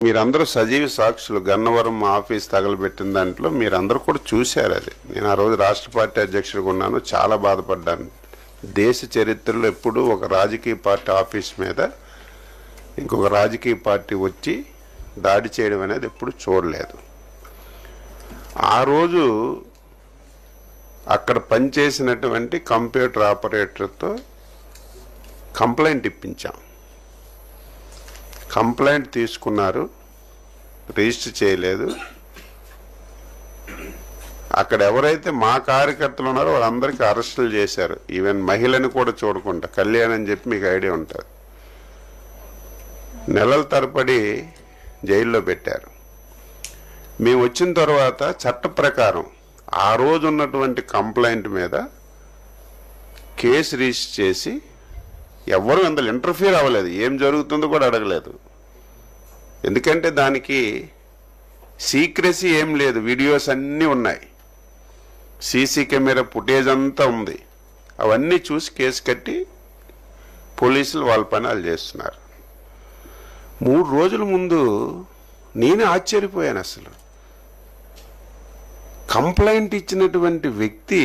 మీరందరూ సజీవ సాక్షులు. గన్నవరం ఆఫీస్ తగలబెట్టిన దాంట్లో మీరందరూ కూడా చూశారు. అది నేను ఆ రోజు రాష్ట్ర పార్టీ అధ్యక్షుడిగా ఉన్నాను. చాలా బాధపడ్డాను. దేశ చరిత్రలో ఎప్పుడూ ఒక రాజకీయ పార్టీ ఆఫీస్ మీద ఇంకొక రాజకీయ పార్టీ వచ్చి దాడి చేయడం అనేది ఎప్పుడు చూడలేదు. ఆ రోజు అక్కడ పనిచేసినటువంటి కంప్యూటర్ ఆపరేటర్తో కంప్లైంట్ ఇప్పించాం. కంప్లైంట్ తీసుకున్నారు, రిజిస్టర్ చేయలేదు. అక్కడ ఎవరైతే మా కార్యకర్తలు ఉన్నారో వాళ్ళందరికీ అరెస్టులు చేశారు. ఈవెన్ మహిళను కూడా చూడకుండా. కళ్యాణ్ అని చెప్పి మీకు ఐడియా ఉంటుంది. నెలల తరబడి జైల్లో పెట్టారు. మేము వచ్చిన తర్వాత చట్ట ప్రకారం ఆ రోజు ఉన్నటువంటి కంప్లైంట్ మీద కేసు రిజిస్టర్ చేసి ఎవరు అందులో ఇంటర్ఫియర్ అవ్వలేదు. ఏం జరుగుతుందో కూడా అడగలేదు. ఎందుకంటే దానికి సీక్రెసీ ఏం లేదు. వీడియోస్ అన్నీ ఉన్నాయి, సీసీ కెమెరా ఫుటేజ్ అంతా ఉంది. అవన్నీ చూసి కేసు కట్టి పోలీసులు వాళ్ళ పని వాళ్ళు చేస్తున్నారు. 3 రోజుల ముందు నేనే ఆశ్చర్యపోయాను. అసలు కంప్లైంట్ ఇచ్చినటువంటి వ్యక్తి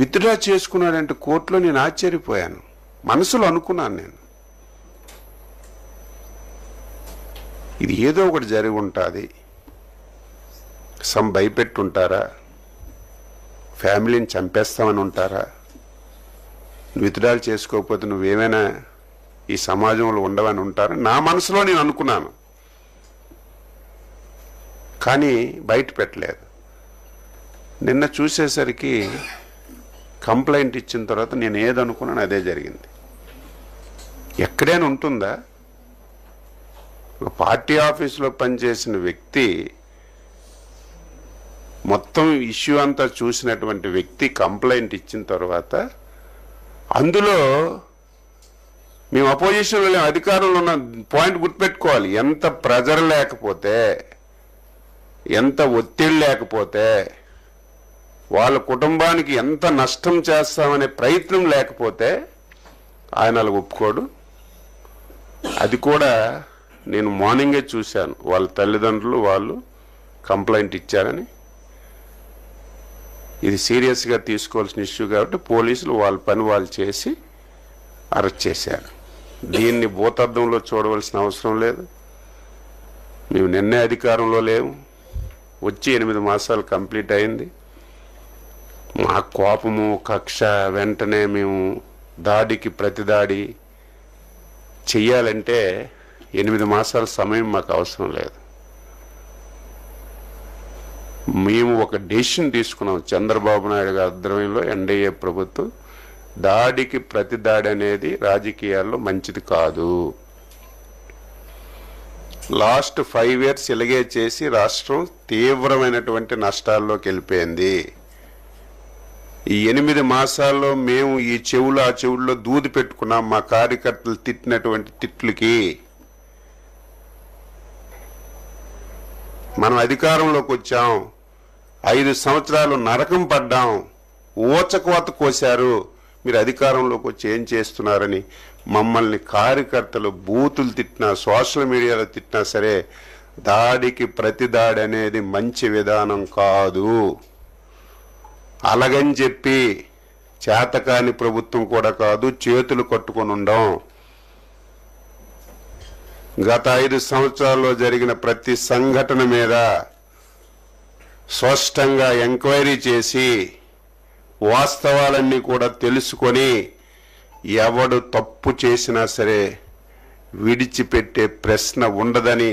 విత్డ్రా చేసుకున్నాడంటే కోర్టులో నేను ఆశ్చర్యపోయాను. మనసులో అనుకున్నాను నేను, ఇది ఏదో ఒకటి జరిగి ఉంటుంది. భయపెట్టుంటారా, ఫ్యామిలీని చంపేస్తామని ఉంటారా, విత్డ్రాలు చేసుకోకపోతే నువ్వేమైనా ఈ సమాజంలో ఉండవని ఉంటారా, నా మనసులో నేను అనుకున్నాను. కానీ బయట పెట్టలేదు. నిన్న చూసేసరికి కంప్లైంట్ ఇచ్చిన తర్వాత నేను ఏదనుకున్నాను అదే జరిగింది. ఎక్కడైనా ఉంటుందా? ఒక పార్టీ ఆఫీసులో పనిచేసిన వ్యక్తి, మొత్తం ఇష్యూ అంతా చూసినటువంటి వ్యక్తి కంప్లైంట్ ఇచ్చిన తర్వాత అందులో మేము అపోజిషన్లో అధికారంలో ఉన్న పాయింట్ గుర్తుపెట్టుకోవాలి. ఎంత ప్రెజర్ లేకపోతే, ఎంత ఒత్తిడి లేకపోతే, వాళ్ళ కుటుంబానికి ఎంత నష్టం చేస్తామనే ప్రయత్నం లేకపోతే ఆయన అలా ఒప్పుకోడు. అది కూడా నేను మార్నింగే చూశాను. వాళ్ళ తల్లిదండ్రులు వాళ్ళు కంప్లైంట్ ఇచ్చారని. ఇది సీరియస్గా తీసుకోవాల్సిన ఇష్యూ కాబట్టి పోలీసులు వాళ్ళ పని వాళ్ళు చేసి అరెస్ట్ చేశారు. దీన్ని భూతద్దంలో చూడవలసిన అవసరం లేదు. మేము నిన్నే అధికారంలో లేవు. వచ్చి 8 మాసాలు కంప్లీట్ అయింది. మా కోపము, కక్ష, వెంటనే మేము దాడికి ప్రతిదాడి చెయ్యాలంటే 8 మాసాల సమయం మాకు అవసరం లేదు. మేము ఒక డెసిషన్ తీసుకున్నాం. చంద్రబాబు నాయుడు గారి ఆధ్వర్యంలో ఎన్డీఏ ప్రభుత్వం దాడికి ప్రతిదాడి అనేది రాజకీయాల్లో మంచిది కాదు. లాస్ట్ 5 years ఇలాగే చేసి రాష్ట్రం తీవ్రమైనటువంటి నష్టాల్లోకి వెళ్ళిపోయింది. ఈ 8 మాసాల్లో మేము ఈ ఆ చెవుల్లో దూది పెట్టుకున్నాం. మా కార్యకర్తలు తిట్టినటువంటి తిట్లకి మనం అధికారంలోకి వచ్చాం. 5 సంవత్సరాలు నరకం పడ్డాం. ఊచకోత కోశారు. మీరు అధికారంలోకి వచ్చి ఏం చేస్తున్నారని మమ్మల్ని కార్యకర్తలు బూతులు తిట్టినా, సోషల్ మీడియాలో తిట్టినా సరే దాడికి ప్రతిదాడి అనేది మంచి విధానం కాదు. అలాగని చెప్పి చేతకాని ప్రభుత్వం కూడా కాదు, చేతులు కట్టుకొని ఉండం. గత 5 సంవత్సరాల్లో జరిగిన ప్రతి సంఘటన మీద స్పష్టంగా ఎంక్వైరీ చేసి వాస్తవాలన్నీ కూడా తెలుసుకొని ఎవడు తప్పు చేసినా సరే విడిచిపెట్టే ప్రశ్న ఉండదని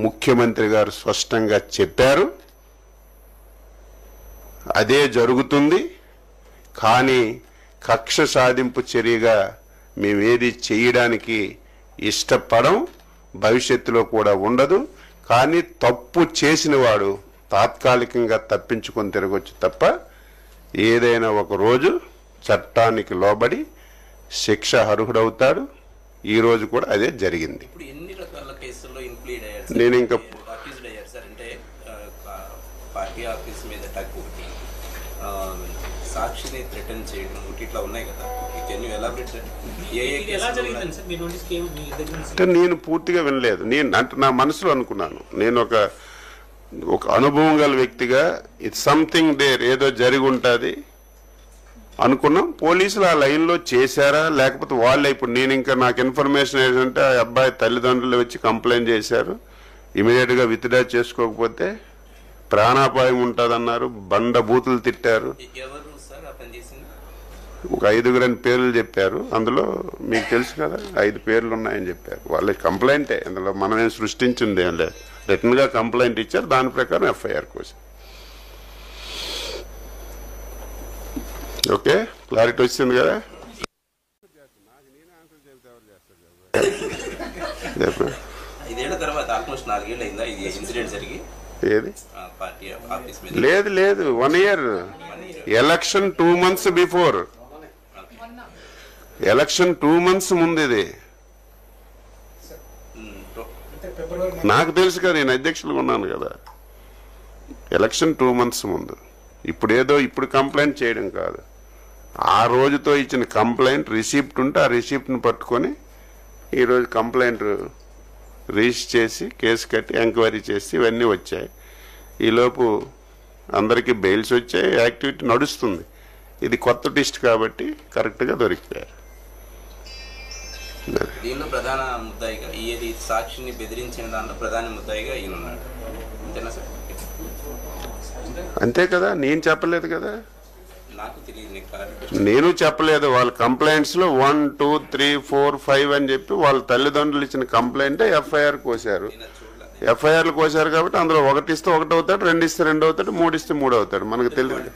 ముఖ్యమంత్రి గారు స్పష్టంగా చెప్పారు. అదే జరుగుతుంది. కానీ కక్ష సాధింపు చర్యగా మేమేది చేయడానికి ఇష్టపడం, భవిష్యత్తులో కూడా ఉండదు. కానీ తప్పు చేసిన వాడు తాత్కాలికంగా తప్పించుకొని తిరగొచ్చు తప్ప ఏదైనా ఒక రోజు చట్టానికి లోబడి శిక్ష అర్హుడవుతాడు. ఈ రోజు కూడా అదే జరిగింది. నేను ఇంకా సాక్షిని థ్రెటన్ చేయడం ఇట్లా ఉన్నాయి కదా, కెన్ యు ఎలాబరేట్? అంటే నేను పూర్తిగా వినలేదు. నేను అంటే నా మనసులో అనుకున్నాను, నేను ఒక అనుభవం గల వ్యక్తిగా ఇట్స్ సంథింగ్ దేర్, ఏదో జరిగి ఉంటుంది అనుకున్నాం. పోలీసులు ఆ లైన్లో చేశారా లేకపోతే వాళ్ళే, ఇప్పుడు నేను ఇంకా నాకు ఇన్ఫర్మేషన్ ఏంటంటే ఆ అబ్బాయి తల్లిదండ్రులు వచ్చి కంప్లైంట్ చేశారు, ఇమీడియట్గా విత్డ్రా చేసుకోకపోతే ప్రాణాపాయం ఉంటుందన్నారు, బండ బూతులు తిట్టారు. ఒక 5 పేర్లు చెప్పారు, అందులో మీకు తెలుసు కదా 5 పేర్లు ఉన్నాయని చెప్పారు. వాళ్ళ కంప్లైంటే, అందులో మనమేం సృష్టించింది ఏం లేదు, రిటర్న్గా కంప్లైంట్ ఇచ్చారు, దాని ప్రకారం ఎఫ్ఐఆర్ కోసం. ఓకే, క్లారిటీ వచ్చింది కదా. లేదు 1 year, election 2 months before, election 2 months ముందు. ఇది నాకు తెలుసు కదా, నేను అధ్యక్షులుగా ఉన్నాను కదా. ఎలక్షన్ 2 months ముందు. ఇప్పుడు కంప్లైంట్ చేయడం కాదు, ఆ రోజుతో ఇచ్చిన కంప్లైంట్ రిసిప్ట్ ఉంటే ఆ రిసిప్ట్ని పట్టుకొని ఈరోజు కంప్లైంట్ రిజిస్టర్ చేసి కేసు కట్టి ఎంక్వైరీ చేసి ఇవన్నీ వచ్చాయి. ఈలోపు అందరికీ బెయిల్స్ వచ్చాయి, యాక్టివిటీ నడుస్తుంది. ఇది కొత్త టిస్ట్ కాబట్టి కరెక్ట్గా దొరికిపోయారు. దీనిలో ప్రధాన ముద్దాయిగా ఏది సాక్షిని బెదిరించిన దాంట్లో ప్రధాన ముద్దాయిగా ఈయన ఉన్నాడు, అంతేనా సార్? అంతే కదా, నేను చెప్పలేదు కదా, నాకు తెలియదు, నేను చెప్పలేదు. వాళ్ళ కంప్లైంట్స్ లో 1, 2, 3, 4, 5 అని చెప్పి వాళ్ళ తల్లిదండ్రులు ఇచ్చిన కంప్లైంట్ ఎఫ్ఐఆర్ కోసారు. ఎఫ్ఐఆర్లు కోసారు కాబట్టి అందులో 1 ఇస్తే 1 అవుతాడు, 2 ఇస్తే 2 అవుతాడు, 3 ఇస్తే 3 అవుతాడు. మనకు తెలియదు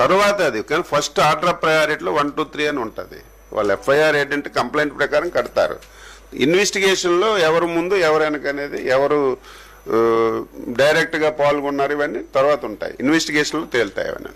తర్వాత అది. కానీ ఫస్ట్ ఆర్డర్ ఆఫ్ ప్రయారిటీలో 1, 2, 3 అని ఉంటుంది. వాళ్ళు ఎఫ్ఐఆర్ ఏంటంటే కంప్లైంట్ ప్రకారం కడతారు. ఇన్వెస్టిగేషన్లో ఎవరు ముందు ఎవరు వెనకనేది, ఎవరు డైరెక్ట్గా పాల్గొన్నారు, ఇవన్నీ తర్వాత ఉంటాయి, ఇన్వెస్టిగేషన్లో తేలుతాయి అవన్నీ.